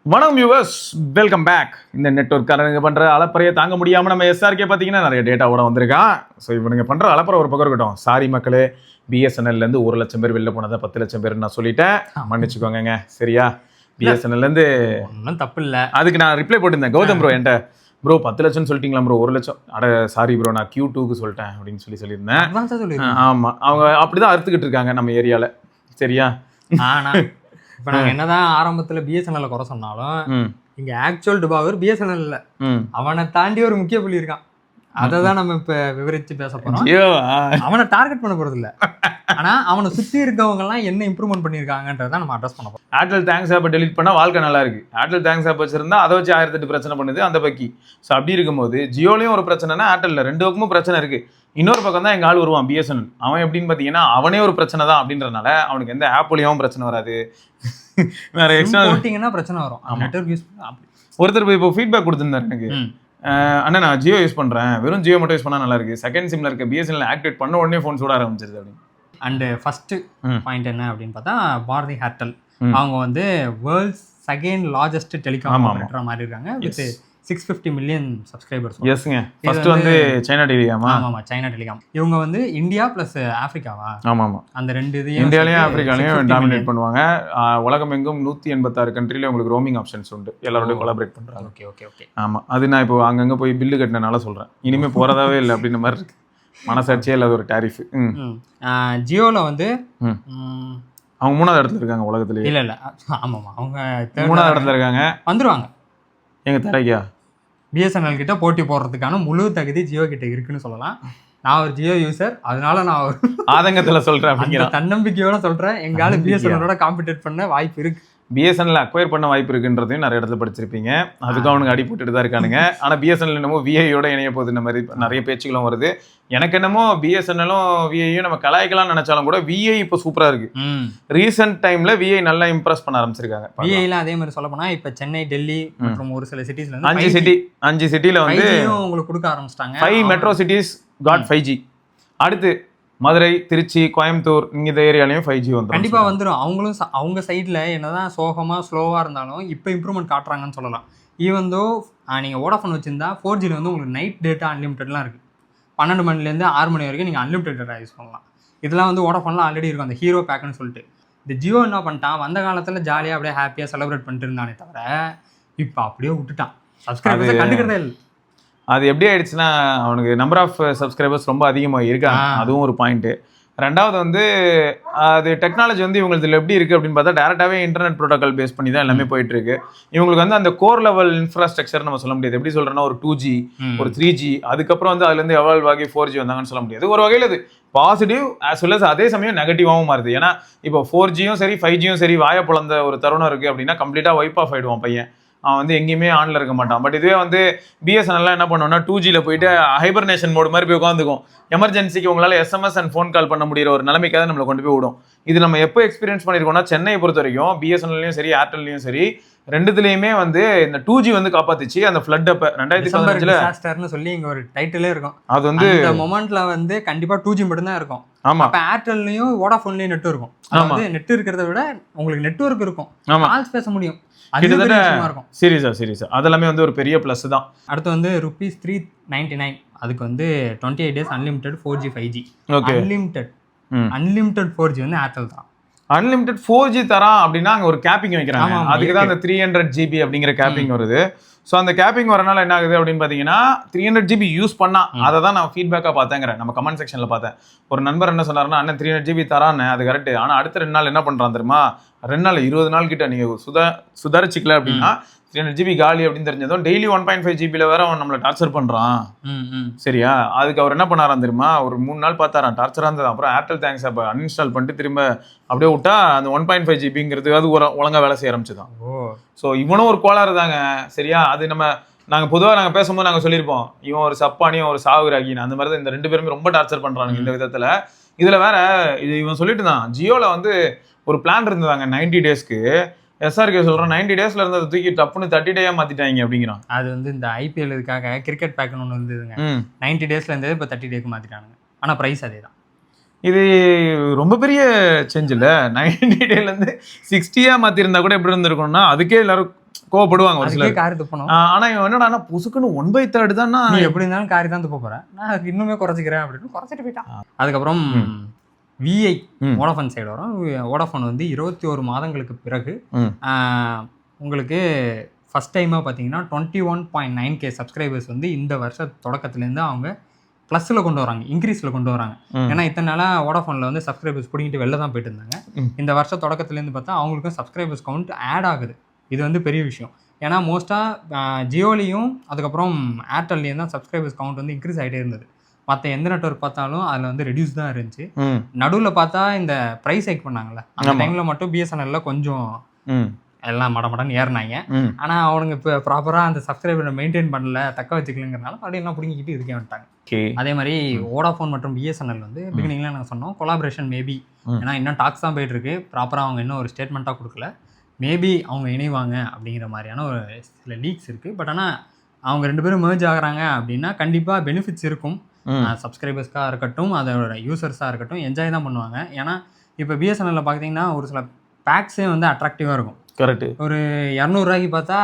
வணக்கம் viewers, welcome back. இந்த நெட்வொர்க்காரங்க பண்ணுற அலப்பறையை தாங்க முடியாமல் நம்ம எஸ்ஆர்கே பார்த்தீங்கன்னா நிறைய டேட்டாவோட வந்திருக்கான். ஸோ இவனுங்க பண்ணுற அலப்பறை ஒரு பக்கம் இருக்கட்டும். சாரி மக்களே, பிஎஸ்என்எல்லேருந்து 1 லட்சம் பேர் வெளில போனதை 10 லட்சம் பேர் நான் சொல்லிட்டேன், மன்னிச்சுக்கோங்க. சரியா? பிஎஸ்என்எல்லேருந்து ஒன்றும் தப்பு இல்லை. அதுக்கு நான் ரிப்ளை போட்டிருந்தேன் கௌதம் ப்ரோ என்கிட்ட. ப்ரோ 10 லட்சம் சொல்லிட்டீங்களா ப்ரோ? 1 லட்சம் அட சாரி ப்ரோ, நான் Q2க்கு சொல்லிட்டேன் அப்படின்னு சொல்லியிருந்தேன். ஆமாம், அவங்க அப்படி தான் அறுத்துக்கிட்டு இருக்காங்க நம்ம ஏரியாவில். சரியா? ஆனால் இப்போ நாங்கள் என்னதான் ஆரம்பத்தில் பிஎஸ்என்எல்ல குறை சொன்னாலும் இங்கே ஆக்சுவல் டுபாவர் பிஎஸ்என்எல்ல அவனை தாண்டி ஒரு முக்கிய புள்ளி இருக்கான். அதை தான் நம்ம இப்போ விவரித்து பேச போகிறோம். அவனை டார்கெட் பண்ண போகிறது இல்லை, ஆனால் அவனை சுற்றி இருக்கவங்கலாம் என்ன இம்ப்ரூவ்மெண்ட் பண்ணியிருக்காங்கன்றதை நம்ம அட்ரஸ் பண்ண போகிறோம். ஏர்டெல் தேங்க்ஸ் ஆப்பை டெலிட் பண்ணால் வாழ்க்கை நல்லா இருக்கு. ஏர்டெல் தேங்க்ஸ் ஆப் வச்சிருந்தா அதை வச்சு 1008 பிரச்சனை பண்ணுது அந்த பக்கி. ஸோ அப்படி இருக்கும்போது ஜியோலையும் ஒரு பிரச்சனைனா ஏர்டெல்ல 2 பக்கமும் பிரச்சனை இருக்கு. இன்னொரு பக்கம் தான் எங்கள் ஆள் வருவான் பிஎஸ்என்எல். அவன் எப்படின்னு பார்த்தீங்கன்னா அவனே ஒரு பிரச்சனை தான் அப்படின்றனால அவனுக்கு எந்த ஆப்லையும் பிரச்சனை வராது. வேற எக்ஸ்ட்ரா போட்டிங்கன்னா பிரச்சனை வரும். நெட்வொர்க் யூஸ் ஒருத்தர் போய் இப்போ ஃபீட்பேக் கொடுத்துருந்தாரு எனக்கு. அண்ணா நான் ஜியோ யூஸ் பண்ணுறேன், வெறும் ஜியோ மட்டும் யூஸ் பண்ணால் நல்லா இருக்கு, செகண்ட் சிம்ல இருக்க பிஎஸ்என்எல் ஆக்டிவேட் பண்ண உடனே ஃபோன் சூட ஆரம்பிச்சிருது அப்படின்னு. அண்டு ஃபர்ஸ்ட் பாயிண்ட் என்ன அப்படின்னு பார்த்தா பாரதி ஏர்டெல் அவங்க வந்து world's second largest telecom operator மாதிரி இருக்காங்க வித் 650 மில்லியன் சப்ஸ்கிரைபர்ஸ். எஸ்ங்க. ஃபர்ஸ்ட் வந்து சைனா டெலிகாம். ஆமாம், சைனா டெலிகாம். இவங்க வந்து இந்தியா ப்ளஸ் ஆஃப்ரிக்காவா? ஆமாம், அந்த 2 இதையும் இந்தியாலையும் ஆஃப்ரிக்காலையும் டாமினேட் பண்ணுவாங்க. உலகம் எங்கும் 186 கண்ட்ரில உங்களுக்கு ரோமிங் ஆப்ஷன்ஸ் உண்டு. எல்லாரோடையும் கொலாபரேட் பண்ணுறாங்க. Okay okay okay. ஆமாம், அது நான் இப்போ அங்கங்கே போய் பில்லு கட்டினால சொல்கிறேன். இனிமேல் போகிறதாவே இல்லை அப்படின்ற மாதிரி இருக்கு. மனசாட்சியே இல்லாத ஒரு டேரிஃப். ஜியோவில் வந்து அவங்க 3வது இடத்துல இருக்காங்க உலகத்துலேயே. இல்லை ஆமாம், அவங்க 3வது இடத்துல இருக்காங்க. வந்துருவாங்க. எங்கள் தரைக்கா பிஎஸ்என்எல் கிட்ட போட்டி போடுறதுக்கான முழு தகுதி ஜியோ கிட்ட இருக்குன்னு சொல்லலாம். நான் ஒரு ஜியோ யூசர், அதனால நான் ஒரு ஆதங்கத்தில் சொல்கிறேன் அப்படிங்கிற தன்னம்பிக்கையோட சொல்கிறேன். எங்கால பிஎஸ்என்எலோட காம்பீட் பண்ண வாய்ப்பு இருக்கு. பிஎஸ்என்எல் அக்வயர் பண்ண வாய்ப்பு இருக்குன்றதையும் நிறைய இடத்துல படிச்சிருப்பீங்க. அதுக்கு அவனுக்கு அடி போட்டுட்டு தான் இருக்கானுங்க. ஆனால் பிஎஸ்என்எல் என்னமோ விஐயோட இணைய போகுது, இந்த மாதிரி நிறைய பேச்சுகளும் வருது. எனக்கு என்னமோ பிஎஸ்என்எல்லும் விஐயும் நம்ம கலாய்க்கலாம்னு நினைச்சாலும் கூட விஐ இப்போ சூப்பராக இருக்கு. ரீசெண்ட் டைம்ல விஐ நல்லா இம்ப்ரெஸ் பண்ண ஆரம்பிச்சிருக்காங்க. விஐல அதே மாதிரி சொல்ல போனா இப்போ சென்னை, டெல்லி மற்றும் ஒரு சில சிட்டிஸ்ல 5 சிட்டில வந்து உங்களுக்கு கொடுக்க ஆரம்பிச்சிட்டாங்க. 5 மெட்ரோ சிட்டிஸ் காட் 5G. அடுத்து மதுரை, திருச்சி, கோயம்புத்தூர் இந்த ஏரியாலையும் 5G வந்துடும். கண்டிப்பாக வந்துடும். அவங்களும் அவங்க சைடில் என்னதான் சோகமாக ஸ்லோவாக இருந்தாலும் இப்போ இம்ப்ரூவ்மெண்ட் காட்டுறாங்கன்னு சொல்லலாம். ஈவன் தோ நீங்கள் வோடாஃபோன் வச்சுருந்தா 4Gல வந்து உங்களுக்கு நைட் டேட்டா அன்லிமிட்டட்லாம் இருக்குது. 12 மணிலேருந்து 6 மணி வரைக்கும் நீங்கள் அன்லிமிட்டட் டேட்டா யூஸ் பண்ணலாம். இதெல்லாம் வந்து வோடாஃபோன்லாம் ஆல்ரெடி இருக்கும், அந்த ஹீரோ பேக்குன்னு சொல்லிட்டு. இந்த ஜியோ என்ன பண்ணிட்டான், வந்த காலத்தில் ஜாலியாக அப்படியே ஹாப்பியாக செலிப்ரேட் பண்ணிட்டு இருந்தானே தவிர இப்போ அப்படியே விட்டுட்டான். சப்ஸ்கிரைபர்ஸை கண்டுக்கிறதே இல்லை. அது எப்படி ஆயிடுச்சுன்னா அவனுக்கு நம்பர் ஆஃப் சப்ஸ்கிரைபர்ஸ் ரொம்ப அதிகமாக இருக்காங்க, அதுவும் ஒரு பாயிண்ட்டு. ரெண்டாவது வந்து அது டெக்னாலஜி வந்து இவங்களுக்கு எப்படி இருக்குது அப்படின்னு பார்த்தா டேரெக்டாகவே இன்டர்நெட் ப்ரோட்டோக்கால் பேஸ் பண்ணி தான் எல்லாமே போயிட்டு இருக்கு. இவங்களுக்கு வந்து அந்த கோர் லெவல் இன்ஃப்ராஸ்ட்ரக்சர் நம்ம சொல்ல முடியாது. எப்படி சொல்கிறேன்னா ஒரு 2G, ஒரு 3G, அதுக்கப்புறம் வந்து அதுலேருந்து எவால்வ் ஆகி 4G வந்தாங்கன்னு சொல்ல முடியாது. ஒரு வகையில் அது பாசிட்டிவ் ஆஸ் வெல் அஸ் அதே சமயம் நெகட்டிவாகவும் மாறுது. ஏன்னா இப்போ 4Gயும் சரி 5Gயும் சரி வாய பிளந்த ஒரு தருணம் இருக்குது அப்படின்னா கம்ப்ளீட்டாக வைப் ஆஃப் ஆகிடுவான் பையன். அவன் வந்து எங்கேயுமே ஆன்ல இருக்க மாட்டான். பட் இதுவே வந்து பிஎஸ்என்எல்லாம் என்ன பண்ணுவோம்னா 2Gல போயிட்டு ஹைபர்னேஷன் மோடு மாதிரி போய் உட்காந்துக்கும். எமர்ஜென்சிக்கு உங்களால் SMS அண்ட் ஃபோன் கால் பண்ண முடிகிற ஒரு நிலைமைக்காக நம்மளை கொண்டு போய் விடும். இது நம்ம எப்போ எக்ஸ்பீரியன்ஸ் பண்ணியிருக்கோம்னா சென்னையை பொறுத்த வரைக்கும் பிஎஸ்என்எல்லையும் சரி ஏர்டெல்லையும் சரி 2த்துலேயுமே வந்து இந்த 2G வந்து காப்பாத்துச்சு. அந்த ஃப்ளட் அப்போ 2015 சொல்லி இங்கே ஒரு டைட்டிலே இருக்கும். அது வந்து இந்த மொமெண்ட்ல வந்து கண்டிப்பாக 2G மட்டும்தான் இருக்கும். ஆமா, இப்போ ஏர்டெல்லையும் வோடாஃபோன்லையும் நெட் இருக்கும். வந்து நெட் இருக்கிறத விட உங்களுக்கு நெட்வொர்க் இருக்கும், கால்ஸ் பேச முடியும். சீரியஸா அதெல்லாமே வந்து ஒரு பெரிய பிளஸ் தான். அடுத்து வந்து ₹399 அதுக்கு வந்து 28 days unlimited 4G 5G. Unlimited 4G வந்து ஏர்டெல் தான். அன்லிமிட்டட் 4G தரான் அப்படின்னா அங்கே ஒரு கேப்பிங் வைக்கிறாங்க. அதுக்கு தான் அந்த 300 GB அப்படிங்கிற கேப்பிங் வருது. ஸோ அந்த கேப்பிங் வரனால என்ன ஆகுது அப்படின்னு பார்த்தீங்கன்னா 300 GB யூஸ் பண்ணா அதை தான் நான் ஃபீட்பேக்காக பார்த்தேங்கிறேன். நம்ம கமெண்ட் செக்ஷனில் பார்த்தேன். ஒரு நண்பர் என்ன சொன்னார்னா, அண்ணன் 300 GB தரான்னு, அது கரெக்டு. ஆனால் அடுத்த 2 நாள் என்ன பண்ணுறான் தெரியுமா, 2 நாள் 20 நாள் கிட்ட நீங்கள் சுதாரிச்சிக்கல அப்படின்னா 300 GB காலி அப்படின்னு தெரிஞ்சதும் டெய்லி 1.5 GBல வேற அவன் நம்மளை டார்ச்சர் பண்ணுறான். சரியா? அதுக்கு அவர் என்ன பண்ணாரான் தெரியுமா, ஒரு 3 நாள் பார்த்தாரான், டார்ச்சராக இருந்தது. அப்புறம் ஏர்டெல் தேங்க்ஸ் ஆப்பை அன்இன்ஸ்டால் பண்ணிட்டு திரும்ப அப்படியே விட்டா அந்த 1.5 GBங்கிறது அது ஒழுங்காக வேலை செய்ய ஆரம்பிச்சுதான். ஸோ இவனும் ஒரு கோளாறு தாங்க. சரியா? அது நாங்கள் பொதுவாக நாங்கள் பேசும்போது நாங்கள் சொல்லியிருப்போம், இவன் ஒரு சப்பானியும் ஒரு சாகுராகின்னு. அந்த மாதிரி தான் இந்த 2 பேருமே ரொம்ப டார்ச்சர் பண்ணுறாங்க இந்த விதத்தில். இதில் வேற இது இவன் சொல்லிட்டு தான் ஜியோவில் வந்து ஒரு பிளான் இருந்ததாங்க 90 daysக்கு. எஸ்ஆர்கே சொல்கிறோம் 90 daysல இருந்ததை தூக்கி டப்புன்னு 30 days மாற்றிட்டாங்க அப்படிங்கிறான். அது வந்து இந்த IPL இதுக்காக கிரிக்கெட் பேக்குன்னு ஒன்று இருந்ததுங்க. 90 daysல இருந்தது இப்போ 30 daysக்கு மாற்றிட்டானுங்க. ஆனால் ப்ரைஸ் அதே தான். இது ரொம்ப பெரிய சேஞ்ச் இல்லை. 90 daysலேருந்து 60 மாற்றிருந்தா கூட எப்படி இருந்திருக்கணும்னா அதுக்கே எல்லாரும் கோவப்படுவாங்க ஒரு சிலர். அதுக்கே காரி துப்பணும். ஆனா இவன் என்னடா புசுக்குன்னு 1/3 தான், நீ எப்படி இருந்தாலும் காரி தான் துப்ப போறேன், நான் அதுக்கு இன்னுமே குறைச்சிக்கிறேன் அப்படின்னு குறைச்சிட்டு போயிட்டான். அதுக்கப்புறம் விஐ வோடாஃபோன் சைடு வரும். வோடாஃபோன் வந்து 21 மாதங்களுக்கு பிறகு உங்களுக்கு ஃபர்ஸ்ட் டைமாக பார்த்தீங்கன்னா 21.9K சப்ஸ்கிரைபர்ஸ் வந்து இந்த வருஷ தொடக்கத்துலேருந்து அவங்க ப்ளஸில் கொண்டு வராங்க, இன்க்ரீஸில் கொண்டு வராங்க. ஏன்னா இத்தனை நாளாக வோடாஃபோனில் வந்து சப்ஸ்கிரைபர்ஸ் பிடிங்கிட்டு வெளில தான் போயிட்டு இருந்தாங்க. இந்த வருஷ தொடக்கத்துலேருந்து பார்த்தா அவங்களுக்கும் சப்ஸ்கிரைபர்ஸ் கவுண்ட் ஆட் ஆகுது. இது வந்து பெரிய விஷயம். ஏன்னா மோஸ்ட்டாக ஜியோலையும் அதுக்கப்புறம் ஏர்டெல்லையும் தான் சப்ஸ்கிரைபர்ஸ் கவுண்ட் வந்து இன்க்ரீஸ் ஆகிட்டே இருந்தது. மற்ற எந்த நெட்வொர்க் பார்த்தாலும் அதில் வந்து ரெடியூஸ் தான் இருந்துச்சு. நடுவில் பார்த்தா இந்த ப்ரைஸ் ஹைக் பண்ணாங்கல்ல, அந்த டைமில் மட்டும் பிஎஸ்என்எல்ல கொஞ்சம் எல்லாம் மடமடன்னு ஏறினாங்க. ஆனால் அவனுங்க இப்போ ப்ராப்பராக அந்த சப்ஸ்கிரைபரை மெயின்டைன் பண்ணல, தக்க வச்சுக்கலங்கிறனால அப்படியே எல்லாம் பிடிங்கிட்டு இருக்கே வந்துட்டாங்க. அதே மாதிரி வோடாஃபோன் மற்றும் பிஎஸ்என்எல் வந்து பிகினிங்ல நாங்கள் சொன்னோம் கொலாபரேஷன் மேபி, ஏன்னா இன்னும் டாக்ஸ் தான் போயிட்டு இருக்கு, ப்ராப்பராக அவங்க இன்னும் ஒரு ஸ்டேட்மெண்ட்டாக கொடுக்கல. மேபி அவங்க இணைவாங்க அப்படிங்கிற மாதிரியான ஒரு சில லீக்ஸ் இருக்குது. பட் ஆனால் அவங்க 2 பேரும் merge ஆகுறாங்க அப்படின்னா கண்டிப்பாக பெனிஃபிட்ஸ் இருக்கும். சப்ஸ்கிரைபர்ஸ்க்காக இருக்கட்டும், அதோட யூசர்ஸாக இருக்கட்டும், என்ஜாய் தான் பண்ணுவாங்க. ஏன்னா இப்போ பிஎஸ்என்எல்ல பார்த்தீங்கன்னா ஒரு சில பேக்ஸே வந்து அட்ராக்டிவாக இருக்கும். கரெக்ட். ஒரு 200 ரூபாய்க்கு பார்த்தா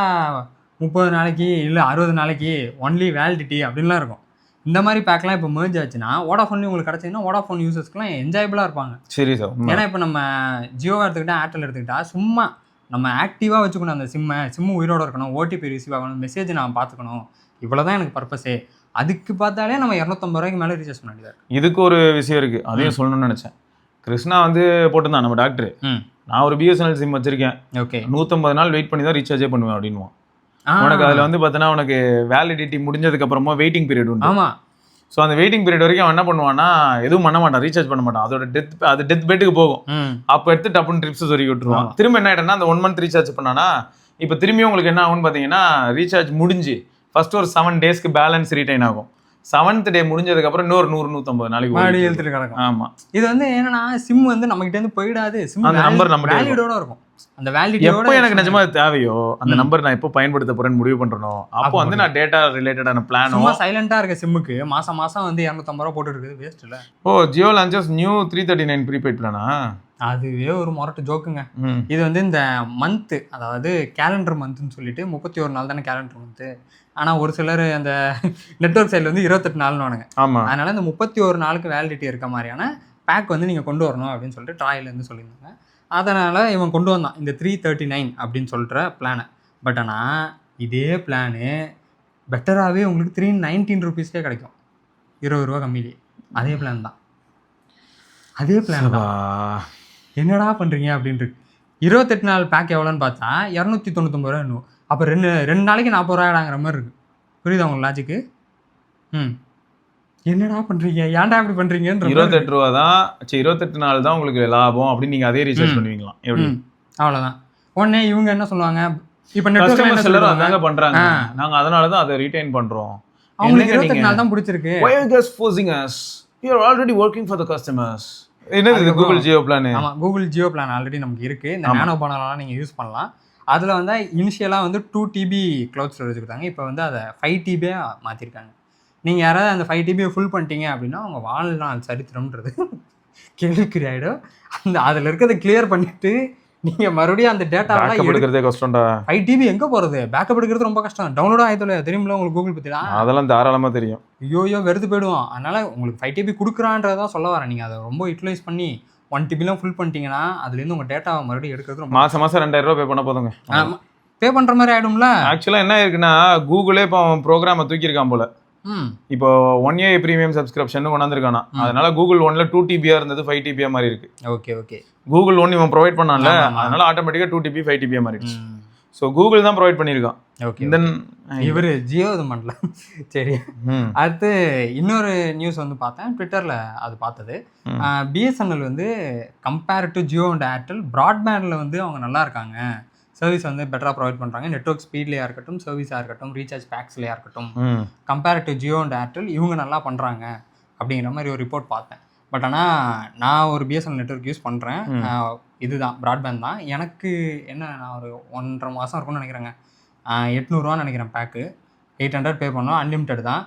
30 நாளைக்கு இல்லை 60 நாளைக்கு ஒன்லி வேலிடிட்டி அப்படின்லாம் இருக்கும். இந்த மாதிரி பேக்லாம் இப்போ merge ஆச்சுன்னா வோடாஃபோன்லேயும் உங்களுக்கு கிடச்சிங்கன்னா வோடாஃபோன் யூசர்ஸ்க்குலாம் என்ஜாயபிளாக இருப்பாங்க. சரி சார். ஏன்னா இப்போ நம்ம ஜியோவை எடுத்துக்கிட்டா ஏர்டெல் எடுத்துக்கிட்டா சும்மா நம்ம ஆக்டிவாக வச்சுக்கணும், அந்த சிம்மு உயிரோடு இருக்கணும், ஓடிபி ரிசீவ் ஆகணும், மெசேஜ் நான் பார்த்துக்கணும், இவ்வளோ தான் எனக்கு பர்பஸே. அதுக்கு பார்த்தாலே நம்ம 250 ரூபாய்க்கு மேலே ரீசார்ஜ் பண்ண வேண்டியது. இதுக்கு ஒரு விஷயம் இருக்குது, அதையும் சொல்லணும்னு நினச்சேன். கிருஷ்ணா வந்து போட்டுருந்தான் நம்ம டாக்டர், நான் ஒரு பிஎஸ்என்எல் சிம் வச்சிருக்கேன், ஓகே 150 நாள் வெயிட் பண்ணி தான் ரீசார்ஜே பண்ணுவேன் அப்படின்வான். உனக்கு அதில் வந்து பார்த்தீங்கன்னா உனக்கு வேலிடிட்டி முடிஞ்சதுக்கு அப்புறமா வெயிட்டிங் பீரியட் உண்டு. ஆமாம். ஸோ அந்த வெயிட்டிங் பீரியட் வரைக்கும் அவன் என்ன பண்ணுவான்னா எதுவும் பண்ண மாட்டான், ரீசார்ஜ் பண்ண மாட்டான். அதோட டெத் பெட்டுக்கு போகும். அப்போ எடுத்து டப்புன்னு ட்ரிப்ஸ் சொருகி விட்டுருவான். திரும்ப என்ன ஆகிட்டேன்னா அந்த 1 மந்த் ரீசார்ஜ் பண்ணானா இப்போ திரும்பியும் உங்களுக்கு என்ன ஆகும்னு பார்த்தீங்கன்னா ரீசார்ஜ் முடிஞ்சு ஃபர்ஸ்ட் ஒரு 7 டேஸ்க்கு பேலன்ஸ் ரீடைன் ஆகும். 7th டே முடிஞ்சதுக்கப்புறம் இன்னொரு 100-150 நாளைக்கு எழுத்துட்டு கிடக்கும். ஆமாம். இது வந்து என்னன்னா சிம் வந்து நம்ம கிட்ட இருந்து போயிடாது, சிம் அந்த நம்பர் நம்ம வேலிடோட இருக்கும். அந்த வேலிடிட்டி எப்போ எனக்கு நிஜமா தேவையோ அந்த நம்பர் நான் எப்போ பயன்படுத்த போறேன்னு முடிவு பண்றணும். அப்போ வந்து நான் டேட்டா ரிலேட்டடான பிளான். சும்மா சைலண்டா இருக்க சிம்முக்கு மாசம் வந்து 250 ரூபா போட்டு இருக்குது, வேஸ்ட் இல்ல. ஓ, ஜியோ லான்ச்சஸ் நியூ 339 ப்ரீபெய்ட் பிளானா? அதுவே ஒரு மொரட்டு ஜோக்குங்க. இது வந்து இந்த மந்த், அதாவது கேலண்டர் மந்த்னு சொல்லிட்டு 31 நாள் தானே கேலண்டர் மந்த். ஆனால் ஒரு சிலர் அந்த நெட்வொர்க் சைடில் வந்து 28 நாள்னுவானுங்க. ஆமாம். அதனால இந்த 31 நாளுக்கு வேலிடிட்டி இருக்க மாதிரியான பேக் வந்து நீங்கள் கொண்டு வரணும் அப்படின்னு சொல்லிட்டு ட்ராயிலேருந்து சொல்லியிருந்தாங்க. அதனால் இவன் கொண்டு வந்தான் இந்த 339 அப்படின்னு சொல்கிற பிளானை. பட் ஆனால் இதே பிளானு பெட்டராகவே உங்களுக்கு 319 ருபீஸ்க்கே கிடைக்கும், 20 ரூபா கம்மியிலே. அதே பிளான் தான், அதே பிளான் தான். என்னடா பண்ணுறீங்க அப்படின்ட்டு. 28 நாள் பேக் எவ்வளோன்னு பார்த்தா 299 ரூபா இன்னும். அப்போ ரெண்டு நாளைக்கு 40 ரூபாயாடாங்கிற மாதிரி இருக்குது. புரியுதா உங்களுக்கு லாஜிக்கு? என்னடா பண்ணுறீங்க, ஏன்டா இப்படி பண்ணுறீங்கன்ற. 28 ரூபா தான், 28 நாள் தான் உங்களுக்கு லாபம் அப்படின்னு நீங்கள் அதே ரீசார்ஜ் பண்ணுவீங்களா? எப்படி? அவ்வளோதான். உடனே இவங்க என்ன சொல்லுவாங்க, இப்போ நெட்வொர்க் எல்லாரும் அதாங்க பண்ணுறாங்க, நாங்கள் அதனால தான் அதை ரீடைன் பண்ணுறோம். அவங்களுக்கு 28 நாள் தான் பிடிச்சிருக்கு. Why are you guys forcing us? We are already working for the customers. என்னது கூகுள் ஜியோ பிளான்? ஆமாம், கூகுள் ஜியோ பிளான் ஆல்ரெடி நமக்கு இருக்குது. இந்த நானோ பிளானெலாம் நீங்கள் யூஸ் பண்ணலாம். அதில் வந்து இனிஷியலாக வந்து 2 TB க்ளவுட் ஸ்டோரேஜ் கொடுத்தாங்க. இப்போ வந்து அதை 5 TBயாக மாற்றிருக்காங்க. நீங்கள் யாராவது அந்த 5 TB ஃபுல் பண்ணிட்டீங்க அப்படின்னா அவங்க வாழ்நாள் சரித்திரம்ன்றது கேள்விக்குறி ஆகிடும். அந்த அதில் இருக்கிறத கிளியர் பண்ணிவிட்டு நீங்கள் மறுபடியும் அந்த டேட்டாவெலாம் எடுக்கிறதே கஷ்டம்டா. 5 TB எங்கே போகிறது? பேக்கப் எடுக்கிறது ரொம்ப கஷ்டம். டவுன்லோட் ஆகிடும்ல, தெரியுமில்ல உங்களுக்கு கூகுள் பற்றி தான். அதெல்லாம் தாராளமாக தெரியும். ஐயோ வெறுத்து போயிடுவோம். அதனால் உங்களுக்கு 5 TB கொடுக்குறான்றதான் சொல்ல வரேன். நீங்கள் அதை ரொம்ப யூட்டிலைஸ் பண்ணி 1 TBலாம் ஃபுல் பண்ணிட்டீங்கன்னா அதுலேருந்து உங்கள் டேட்டாவை மறுபடியும் எடுக்கிறது மாதம் 2000 ரூபா பே பண்ண போதுங்க. பே பண்ணுற மாதிரி ஆகிடும்ல. ஆக்சுவலாக என்ன இருக்குன்னா கூகுளே இப்போ ப்ரோக்ராமை தூக்கியிருக்கான் போல. இப்போ 1 year ப்ரீமியம் சப்ஸ்கிரிப்ஷன் கொண்டாந்துருக்கானா. அதனால கூகுள் ஒன்ல 2 TBயா இருந்தது 5 TBயா மாறி இருக்கு. Okay okay. கூகுள் ஒன் இவன் ப்ரொவைட் பண்ணான்ல, அதனால ஆட்டோமேட்டிக்காக 2 TB 5 TBயா மாறிடுச்சு. ஸோ கூகுள் தான் ப்ரொவைட் பண்ணியிருக்கான். ஓகே. தென் இவர் ஜியோ இது பண்ணல. சரி, அடுத்து இன்னொரு நியூஸ் வந்து பார்த்தேன் ட்விட்டரில். அது பார்த்தது பிஎஸ்என்எல் வந்து compare to Jio and Airtel ப்ராட்பேண்டில் வந்து அவங்க நல்லா இருக்காங்க, சர்வீஸ் வந்து பெட்டராக ப்ரொவைட் பண்ணுறாங்க. நெட்வொர்க் ஸ்பீட்லேயா இருக்கட்டும், சர்வீஸாக இருக்கட்டும், ரீசார்ஜ் பேக்ஸ்லையாக இருக்கட்டும், compare to Jio and Airtel இவங்க நல்லா பண்ணுறாங்க அப்படிங்கிற மாதிரி ஒரு ரிப்போர்ட் பார்த்தேன். பட் ஆனால் நான் ஒரு பிஎஸ்என்எல் நெட்வொர்க் யூஸ் பண்ணுறேன். இதுதான் ப்ராட்பேண்ட் தான். எனக்கு என்ன, நான் ஒரு 1.5 மாதம் இருக்கும்னு நினைக்கிறேங்க. 800 நினைக்கிறேன் பேக்கு. 800 பே பண்ணோம், அன்லிமிட்டட் தான்.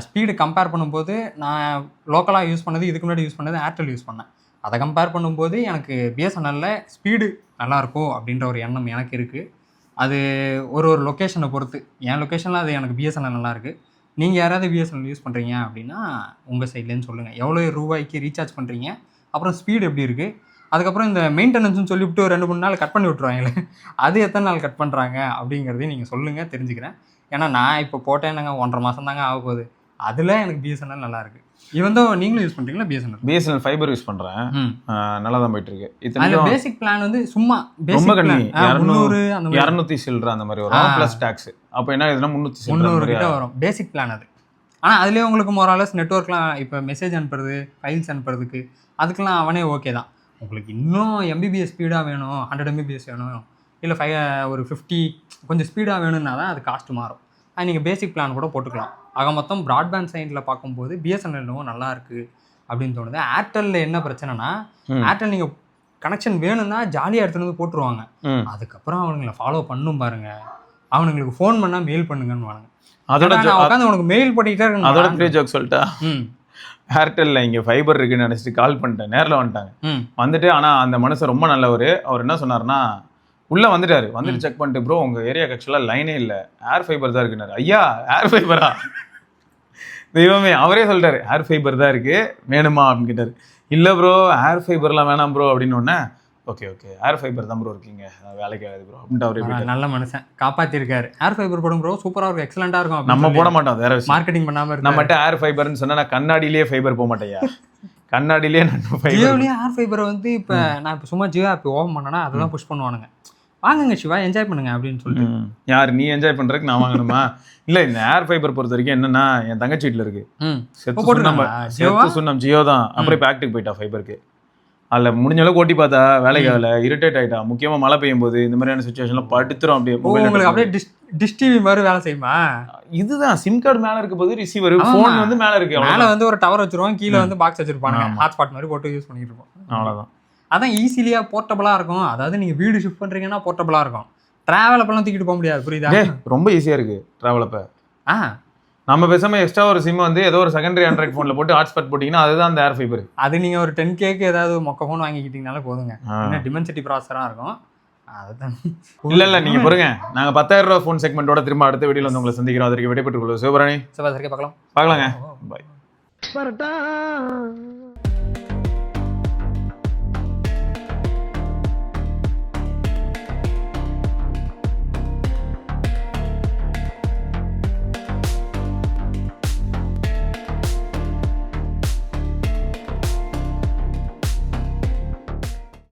ஸ்பீடு கம்பேர் பண்ணும்போது நான் லோக்கலாக யூஸ் பண்ணது, இதுக்கு முன்னாடி யூஸ் பண்ணது ஏர்டெல் யூஸ் பண்ணேன். அதை கம்பேர் பண்ணும்போது எனக்கு பிஎஸ்என்எல்லில் ஸ்பீடு நல்லாயிருக்கும் அப்படின்ற ஒரு எண்ணம் எனக்கு இருக்குது. அது ஒரு லொக்கேஷனை பொறுத்து. என் லொக்கேஷனில் அது எனக்கு பிஎஸ்என்எல் நல்லாயிருக்கு. நீங்கள் யாராவது பிஎஸ்என்எல் யூஸ் பண்ணுறீங்க அப்படின்னா உங்கள் சைட்லேருந்து சொல்லுங்கள். எவ்வளோ ரூபாய்க்கு ரீசார்ஜ் பண்ணுறீங்க, அப்புறம் ஸ்பீடு எப்படி இருக்குது, அதுக்கப்புறம் இந்த மெயின்டெனன்ஸ்னு சொல்லிவிட்டு 2-3 நாள் கட் பண்ணி விட்ருவாங்களே, அது எத்தனை நாள் கட் பண்ணுறாங்க அப்படிங்கிறதையும் நீங்கள் சொல்லுங்கள், தெரிஞ்சுக்கிறேன். ஏன்னா நான் இப்போ போட்டேன்னாங்க 1.5 மாதம் தாங்க ஆக போகுது. அதில் எனக்கு பிஎஸ்என்எல் நல்லாயிருக்கு. இவன் தான் நீங்களும் யூஸ் பண்ணுறீங்களா பிஎஸ்என்எல்? பிஎஸ்என்எல் ஃபைபர் யூஸ் பண்ணுறேன், நல்லா தான் போயிட்டு இருக்கு. அந்த பேசிக் பிளான் வந்து சும்மா ரொம்ப கம்மி, 300 அந்த மாதிரி 200 சில்லற அந்த மாதிரி வரும் ப்ளஸ் டாக்ஸ். அப்போ என்ன இதுனா 300 கிட்ட வரும் பேசிக் பிளான் அது. ஆனால் அதுலேயே உங்களுக்கு மொராலஸ் நெட்ஒர்க்லாம் இப்போ மெசேஜ் அனுப்புறது, ஃபைல்ஸ் அனுப்புறதுக்கு அதுக்கெல்லாம் அவனே ஓகே தான். உங்களுக்கு இன்னும் எம்பிபிஎஸ் ஸ்பீடாக வேணும், 100 MBPS வேணும், இல்லை ஒரு 50 கொஞ்சம் ஸ்பீடாக வேணும்னா தான் அது காஸ்ட் மாறும். அது நீங்கள் பேசிக் பிளான் கூட போட்டுக்கலாம். ஆக மொத்தம் ப்ராட்பேண்ட் சைடில் பார்க்கும்போது பிஎஸ்என்எல் நல்லா இருக்குது அப்படின்னு தோணுது. ஏர்டெல்லில் என்ன பிரச்சனைனா, ஏர்டெல் நீங்கள் கனெக்ஷன் வேணும்னா ஜாலியாக எடுத்துகிட்டு வந்து போட்டுருவாங்க. அதுக்கப்புறம் அவனுங்களை ஃபாலோ பண்ணும் பாருங்க, அவனுங்களுக்கு ஃபோன் பண்ணால் மெயில் பண்ணுங்கன்னு வாங்க. அதோட உட்காந்து உனக்கு மெயில் பண்ணிக்கிட்டே இருக்கு. அதோட பெரிய ஜோக் சொல்லிட்டா, ஏர்டெல்ல இங்கே ஃபைபர் இருக்குன்னு நினச்சிட்டு கால் பண்ணிட்டேன், நேரில் வந்துட்டாங்க. வந்துட்டு ஆனால் அந்த மனுஷன் ரொம்ப நல்லவர். அவர் என்ன சொன்னார்னா, உள்ளே வந்துட்டாரு, வந்துட்டு செக் பண்ணிட்டு ப்ரோ உங்கள் ஏரியாவுக்கு ஆக்சுவலாக லைனே இல்லை, ஏர் ஃபைபர் தான் இருக்குன்னாரு. ஐயா ஏர் ஃபைபரா தெய்வமே, அவரே சொல்லிட்டாரு ஏர் ஃபைபர் தான் இருக்குது வேணுமா அப்படின்னு கேட்டார். இல்லை ப்ரோ ஏர் ஃபைபர்லாம் வேணாம் ப்ரோ அப்படின்னு ஒன்னே, ஓகே ஏர் ஃபைபர் தான் ப்ரோ இருக்கீங்க, வேலைக்கு ஆகுது ப்ரோ அப்படின்ட்டு அவரே நல்ல மனுஷன் காப்பாற்றிருக்காரு. ஏர் ஃபைபர் போடும் ப்ரோ, சூப்பராக இருக்கும், எக்ஸலண்ட்டாக இருக்கும். நம்ம போட மாட்டோம், வேற மார்க்கெட்டிங் பண்ணாமல் இருக்கு. நம்மகிட்ட ஏர் ஃபைபர்னு சொன்னால் நான் கண்ணாடியிலேயே ஃபைபர் போக மாட்டேயா, கண்ணாடியிலேயே நான் ஜியோலேயே ஏர் ஃபைபரை வந்து இப்போ நான் இப்போ சும்மா ஜியோ ஆப் ஓப்பன் பண்ணேன்னா அதெல்லாம் புஷ் பண்ணுவானுங்க, வாங்குங்க சிவா என்ஜாய் பண்ணுங்க அப்படின்னு சொல்லிட்டு. யார் நீ என்ஜாய் பண்றதுக்கு நான் வாங்கணுமா? இல்லை இந்த ஏர் ஃபைபர் பொறுத்த வரைக்கும் என்னன்னா, என் தங்கச்சி வீட்டில் இருக்கு, செத்து சுண்ணம் ஜியோ தான். அப்புறம் இப்போ ஆக்டிவ் போயிட்டா ஃபைபருக்கு. அதில் முடிஞ்ச அளவுக்கு ஓட்டி பார்த்தா வேலைக்கு ஆகல, இரிட்டேட் ஆகிட்டா. முக்கியமாக மழை பெய்யும் போது இந்த மாதிரியான சுச்சுவேஷன்லாம் படுத்துரும். அப்படியே டிஷ் டிவி மாதிரி வேலை செய்யுமா? இதுதான் சிம் கார்டு மேலே இருக்க போது ரிசீவர் ஃபோன் வந்து மேலே இருக்கு. மேலே வந்து ஒரு டவர் வச்சிருவோம், கீழே வந்து பாக்ஸ் வச்சிருப்பாங்க, ஹாட்ஸ்பாட் மாதிரி போட்டு யூஸ் பண்ணிட்டு இருப்போம். அவ்வளோதான். அதான் ஈஸிலியாக போர்ட்டபுளாக இருக்கும். அதாவது நீங்கள் வீடு ஷிஃப்ட் பண்ணுறீங்கன்னா போர்ட்டபுளாக இருக்கும். ட்ராவல் அப்பெல்லாம் தூக்கிட்டு போக முடியாது, புரியுதா? ரொம்ப ஈஸியாக இருக்குது ட்ராவல் அப்போ. நம்ம பேசாமல் எக்ஸ்ட்ரா ஒரு சிம் வந்து ஏதோ ஒரு செகண்டரி ஆண்ட்ராய்ட் ஃபோனில் போட்டு ஹாட்ஸ்பாட் போட்டிங்கன்னா அதுதான் அந்த ஏர் ஃபைபர். அது நீங்கள் ஒரு 10Kக்கு ஏதாவது மொக்க ஃபோன் வாங்கிக்கிட்டீங்கனாலே போதுங்க. இன்னும் டிமென்சிட்டி ப்ராசராக இருக்கும். அதுதான். இல்லை நீங்கள் பாருங்க, நாங்கள் 10,000 ரூபா ஃபோன் செக்மெண்ட்டோட திரும்ப அடுத்த வீடியோவில் வந்து உங்களை சந்திக்கிறோம். அதற்கு விடைபெற்றுக் கொள்வோம். சிவபரணி பார்க்கலாங்க. பாய்.